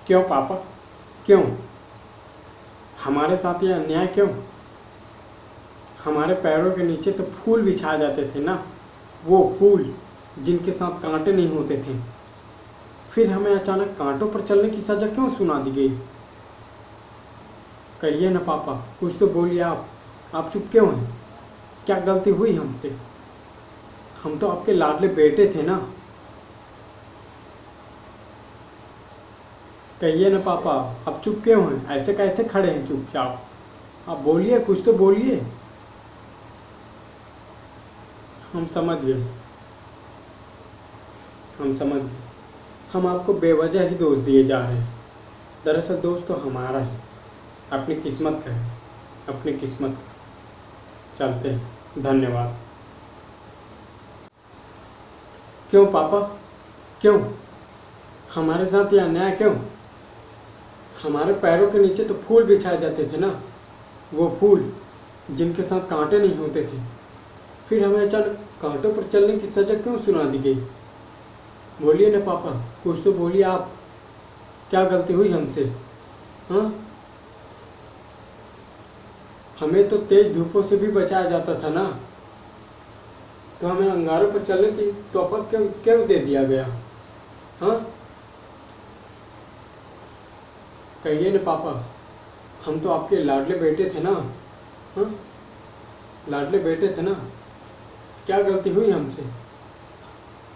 क्यों पापा, क्यों? हमारे साथ ये अन्याय क्यों? हमारे पैरों के नीचे तो फूल बिछाए जाते थे ना, वो फूल जिनके साथ कांटे नहीं होते थे। फिर हमें अचानक कांटों पर चलने की सजा क्यों सुना दी गई? कहिए ना पापा, कुछ तो बोलिए आप चुप क्यों हैं? क्या गलती हुई हमसे? हम तो आपके लाडले बेटे थे ना। कहिए ना पापा, आप चुप क्यों हैं? ऐसे कैसे खड़े हैं चुपचाप? आप बोलिए, कुछ तो बोलिए। हम समझ गए, हम समझ गए। हम आपको बेवजह ही दोष दिए जा रहे हैं। दरअसल दोष तो हमारा है, अपनी किस्मत का है, अपनी किस्मत का। चलते हैं, धन्यवाद। क्यों पापा, क्यों? हमारे साथ ये अन्याय क्यों? हमारे पैरों के नीचे तो फूल बिछाए जाते थे ना, वो फूल जिनके साथ कांटे नहीं होते थे। फिर हमें अचानक कांटों पर चलने की सजा क्यों सुना दी गई? बोलिए ना पापा, कुछ तो बोलिए आप। क्या गलती हुई हमसे? हाँ, हमें तो तेज धूपों से भी बचाया जाता था ना, तो हमें अंगारों पर चलने की तोहफा क्यों क्यों दे दिया गया? हाँ, कहिए ना पापा, हम तो आपके लाडले बेटे थे ना। हाँ, लाडले बेटे थे ना। क्या गलती हुई हमसे?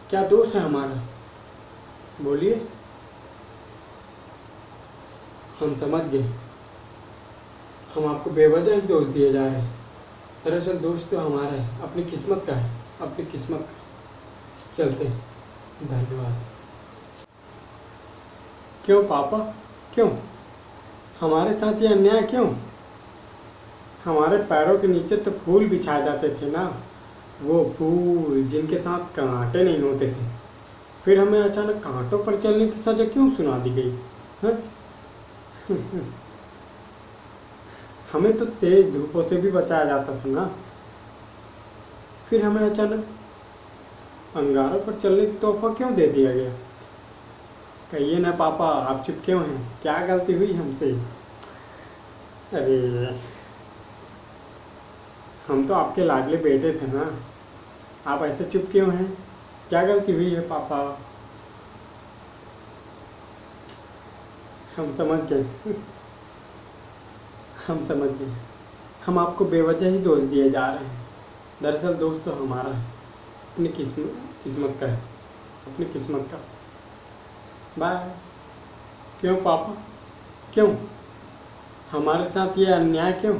क्या दोष है हमारा? बोलिए। हम समझ गए, हम आपको बेवजह ही दोष दिए जा रहे हैं। दरअसल दोष तो हमारा है, अपनी किस्मत का है, अपनी किस्मत का। चलते हैं, धन्यवाद। क्यों पापा, क्यों? हमारे साथ ये अन्याय क्यों? हमारे पैरों के नीचे तो फूल बिछाए जाते थे ना, वो फूल जिनके साथ कांटे नहीं होते थे। फिर हमें अचानक कांटों पर चलने की सजा क्यों सुना दी गई? हाँ? हमें तो तेज धूपों से भी बचाया जाता था ना, फिर हमें अचानक अंगारों पर चलने की तोहफा क्यों दे दिया गया? कहिए ना पापा, आप चुप क्यों हैं? क्या गलती हुई हमसे? अरे, हम तो आपके लाडले बेटे थे ना, आप ऐसे चुप क्यों हैं? क्या गलती हुई है पापा? हम समझ गए, हम समझ गए। हम आपको बेवजह ही दोष दिए जा रहे हैं। दरअसल दोष तो हमारा है, अपनी किस्मत का है, अपनी किस्मत का। बाय। क्यों पापा, क्यों? हमारे साथ ये अन्याय क्यों?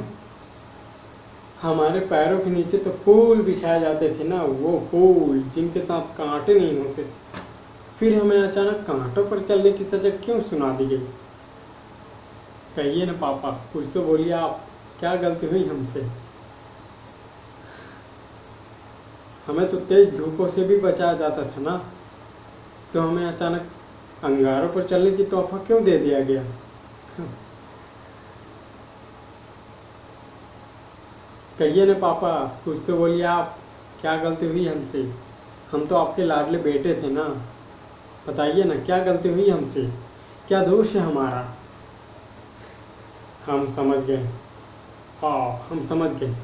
हमारे पैरों के नीचे तो फूल बिछाए जाते थे ना, वो फूल जिनके साथ कांटे नहीं होते थे। फिर हमें अचानक कांटों पर चलने की सजा क्यों सुना दी गई? कहिए ना पापा, कुछ तो बोलिए आप। क्या गलती हुई हमसे? हमें तो तेज धूपों से भी बचाया जाता था ना, तो हमें अचानक अंगारों पर चलने की तोहफा क्यों दे दिया गया? कहिए ना पापा, कुछ तो बोलिए आप। क्या गलती हुई हमसे? हम तो आपके लाडले बेटे थे ना। बताइए ना, क्या गलती हुई हमसे? क्या दोष है हमारा? हम समझ गए, हाँ हम समझ गए।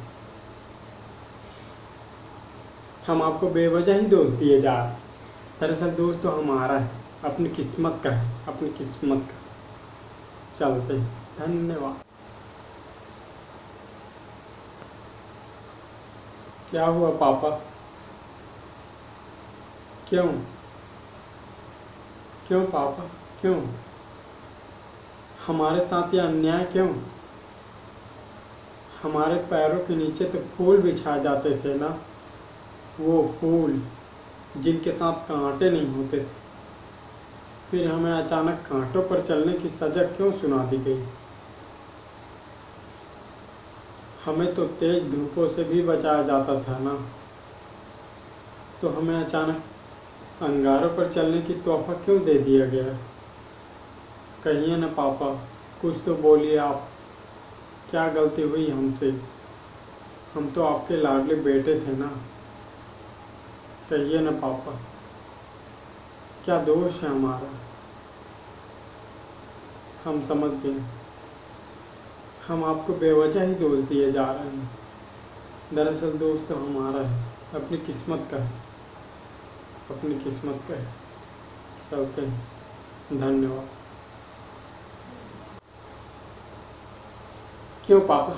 हम आपको बेवजह ही दोष दिए जा रहे हैं। दरअसल दोष तो हमारा है, अपनी किस्मत का है, अपनी किस्मत का। चलते हैं, धन्यवाद। क्या हुआ पापा, क्यों? क्यों पापा, क्यों? हमारे साथ ये अन्याय क्यों? हमारे पैरों के नीचे तो फूल बिछाए जाते थे ना, वो फूल जिनके साथ कांटे नहीं होते थे। फिर हमें अचानक कांटों पर चलने की सजा क्यों सुना दी गई? हमें तो तेज धूपों से भी बचाया जाता था ना, तो हमें अचानक अंगारों पर चलने की तोहफा क्यों दे दिया गया? कहिए ना पापा, कुछ तो बोलिए आप। क्या गलती हुई हमसे? हम तो आपके लाडले बेटे थे ना। कहिए ना पापा, क्या दोष है हमारा? हम समझ गए। हम आपको बेवजह ही दोष दिए जा रहे हैं। दरअसल दोस्त तो हमारा है, अपनी किस्मत का है, अपनी किस्मत का है। चलते हैं, धन्यवाद। क्यों पापा,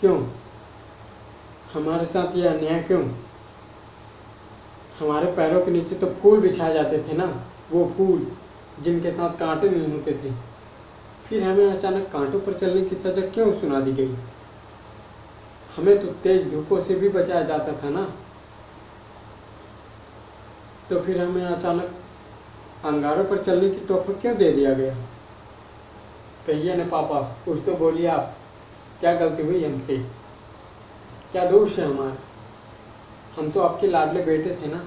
क्यों हमारे साथ ये अन्याय क्यों? हमारे पैरों के नीचे तो फूल बिछाए जाते थे ना, वो फूल जिनके साथ कांटे नहीं होते थे। फिर हमें अचानक कांटों पर चलने की सजा क्यों सुना दी गई? हमें तो तेज धूपों से भी बचाया जाता था ना, तो फिर हमें अचानक अंगारों पर चलने की तोहफा क्यों दे दिया गया? कहिए ना पापा, कुछ तो बोलिए आप। क्या गलती हुई हमसे? क्या दोष है हमारा? हम तो आपके लाडले बेटे थे ना।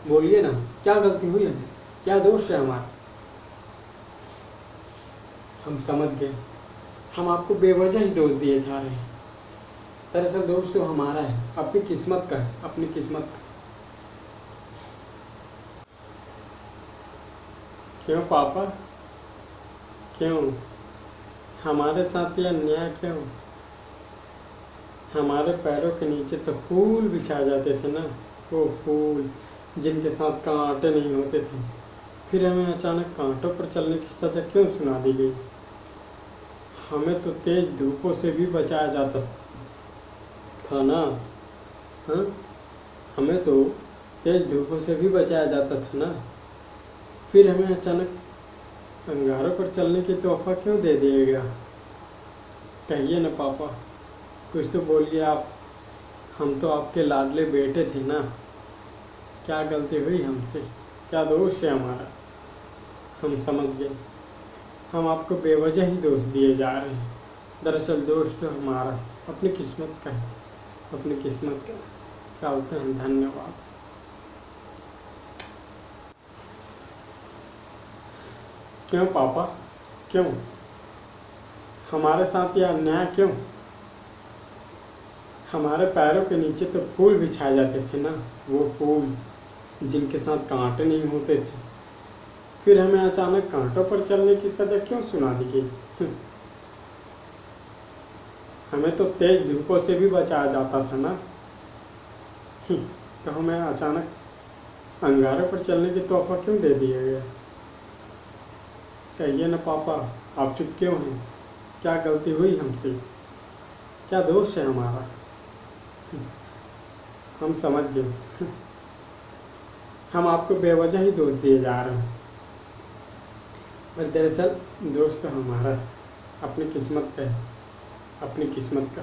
बोलिए ना, क्या गलती हुई हमसे? क्या दोष है हमारा? हम समझ गए। हम आपको बेवजह ही दोष दिए जा रहे हैं। दरअसल दोष तो हमारा है, अपनी किस्मत का है, अपनी किस्मत का। क्यों पापा, क्यों हमारे साथ यह अन्याय क्यों? हमारे पैरों के नीचे तो फूल बिछाए जाते थे ना, वो फूल जिनके साथ कांटे नहीं होते थे। फिर हमें अचानक कांटों पर चलने की सजा क्यों सुना दी गई? हमें तो तेज धूपों से भी बचाया जाता था ना। हाँ, हमें तो तेज धूपों से भी बचाया जाता था ना। फिर हमें अचानक अंगारों पर चलने की तोहफा क्यों दे दिया गया? कहिए ना पापा, कुछ तो बोलिए आप। हम तो आपके लाडले बेटे थे ना। क्या गलती हुई हमसे? क्या दोष है हमारा? हम समझ गए। हम आपको बेवजह ही दोष दिए जा रहे हैं। दरअसल दोष तो हमारा, अपनी किस्मत का है, अपनी किस्मत का। चलते हैं, धन्यवाद। क्यों पापा, क्यों हमारे साथ यह अन्याय क्यों? हमारे पैरों के नीचे तो फूल बिछाए जाते थे ना, वो फूल जिनके साथ कांटे नहीं होते थे। फिर हमें अचानक कांटों पर चलने की सजा क्यों सुना दी गई? हमें तो तेज धूपों से भी बचाया जाता था ना। तो हमें अचानक अंगारों पर चलने की तोहफा क्यों दे दिया गया? कहिए ना पापा, आप चुप क्यों हैं? क्या गलती हुई हमसे? क्या दोष है हमारा? हम समझ गए। हम आपको बेवजह ही दोष दिए जा रहे हैं। पर दरअसल दोष तो हमारा है, अपनी किस्मत का है, अपनी किस्मत का।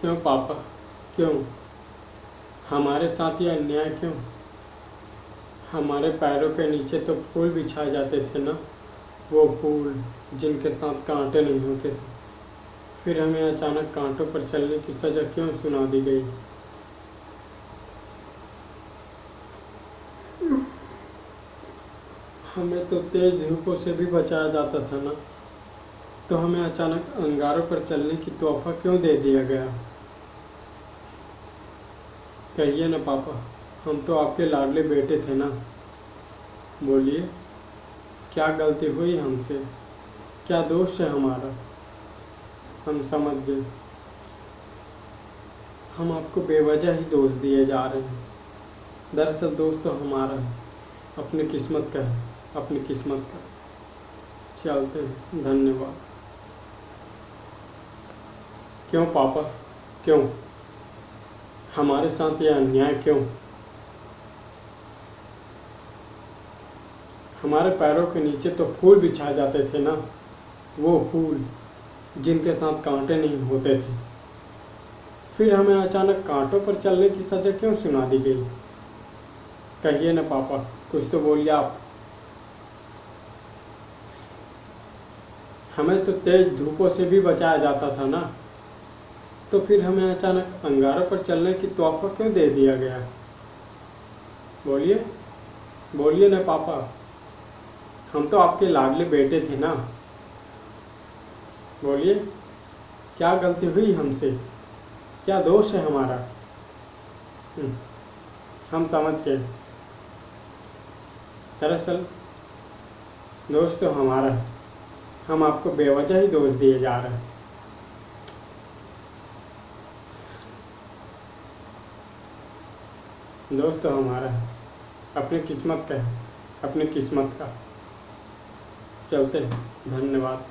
क्यों पापा, क्यों हमारे साथ ये अन्याय क्यों? हमारे पैरों के नीचे तो फूल बिछाए जाते थे ना, वो फूल जिनके साथ कांटे नहीं होते थे। फिर हमें अचानक कांटों पर चलने की सजा क्यों सुना दी गई? हमें तो तेज धूपों से भी बचाया जाता था ना, तो हमें अचानक अंगारों पर चलने की तोहफा क्यों दे दिया गया? कहिए ना पापा, हम तो आपके लाडले बेटे थे ना। बोलिए, क्या गलती हुई हमसे? क्या दोष है हमारा? हम समझ गए। हम आपको बेवजह ही दोष दिए जा रहे हैं। दरअसल दोष तो हमारा है, अपनी किस्मत का है, अपनी किस्मत का। चलते हैं, धन्यवाद। क्यों पापा, क्यों हमारे साथ यह अन्याय क्यों? हमारे पैरों के नीचे तो फूल बिछाए जाते थे ना, वो फूल जिनके साथ कांटे नहीं होते थे। फिर हमें अचानक कांटों पर चलने की सजा क्यों सुना दी गई? कहिए ना पापा, कुछ तो बोलिए आप। हमें तो तेज धूपों से भी बचाया जाता था ना, तो फिर हमें अचानक अंगारों पर चलने की तोहफा क्यों दे दिया गया? बोलिए, बोलिए ना पापा। हम तो आपके लाडले बेटे थे ना। बोलिए, क्या गलती हुई हमसे? क्या दोष है हमारा? हम समझ गए। दरअसल दोष तो हमारा है, हम आपको बेवजह ही दोष दिए जा रहे हैं। दोस्त तो हमारा है, अपनी किस्मत का है, अपनी किस्मत का। चलते हैं, धन्यवाद।